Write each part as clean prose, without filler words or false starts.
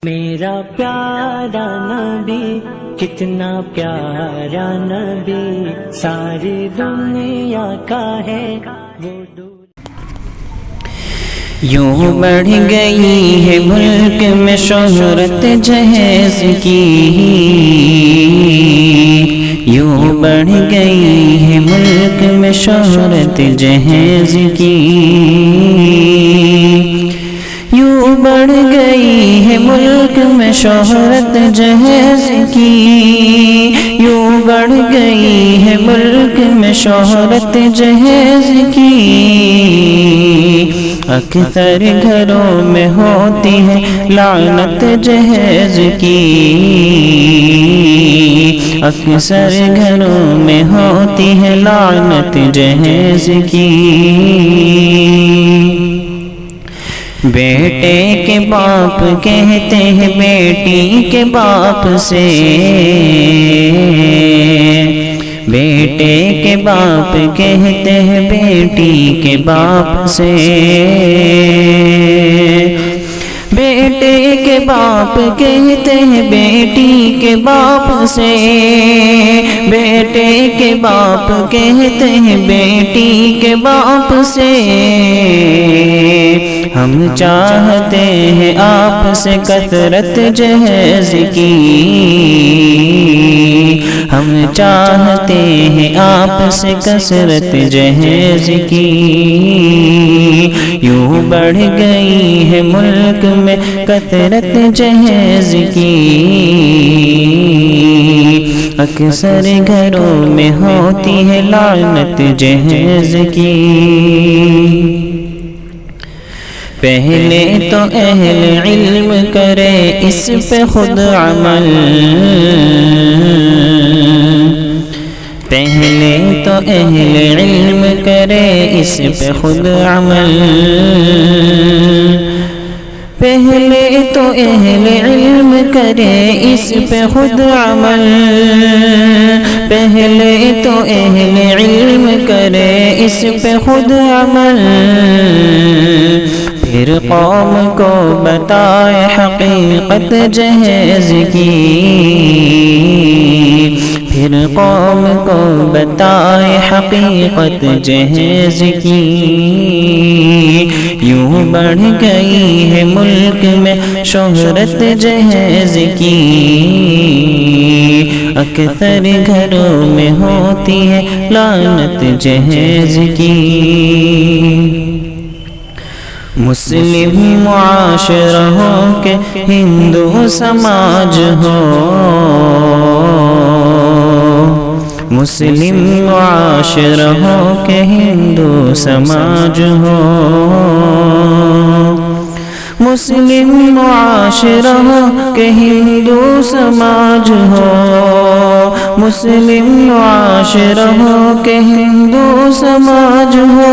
میرا پیارا نبی کتنا پیارا نبی ساری دنیا کا ہے وہ یوں بڑھ گئی ہے ملک میں شہرت جہیز کی، یوں بڑھ گئی ہے ملک میں شہرت جہیز کی، یوں بڑھ گئی ہے ملک میں شہرت جہیز کی، یوں بڑھ گئی ہے ملک میں شہرت جہیز کی، اکثر گھروں میں ہوتی ہے لعنت جہیز کی، اکثر گھروں میں ہوتی ہے لعنت جہیز کی، بیٹے کے باپ کہتے ہیں بیٹی کے باپ سے، بیٹے کے باپ کہتے ہیں بیٹی کے باپ سے، بیٹے کے باپ کہتے ہیں بیٹی کے باپ سے، بیٹے کے باپ کہتے ہیں بیٹی کے باپ سے، ہم چاہتے ہیں آپ سے کثرت جہیز کی، ہم چاہتے ہیں آپ سے کثرت جہیز کی، یوں بڑھ گئی ہے ملک میں کثرت جہیز کی، اکثر گھروں میں ہوتی ہے لعنت جہیز کی، پہلے تو اہل علم کرے اس پہ خود عمل، پہلے تو اہل علم کرے اس پہ خود عمل، پہلے تو اہل علم کرے اس پہ خود عمل، پہلے تو اہل علم کرے اس پہ خود عمل، پھر قوم کو بتائے حقیقت جہیز کی، پھر قوم کو بتائے حقیقت جہیز کی، یوں بڑھ گئی ہے ملک میں شہرت جہیز کی، اکثر گھروں میں ہوتی ہے لعنت جہیز کی، مسلم معاشرہ ہو کہ ہندو سماج ہو، مسلم معاشرہ ہو کہ ہندو سماج ہو، مسلم معاشرہ ہو کہ ہندو سماج ہو، مسلم معاشرہ ہو کہ ہندو سماج ہو،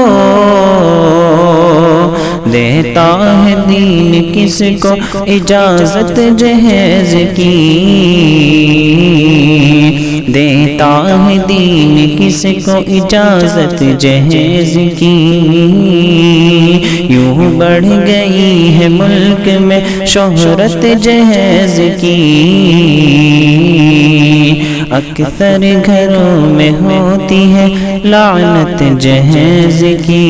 دیتا ہے دین کس کو اجازت جہیز کی، دیتا ہے دین کس کو اجازت جہیز کی، یوں بڑھ گئی ہے ملک میں شہرت جہیز کی، اکثر گھروں میں ہوتی ہے لعنت جہیز کی۔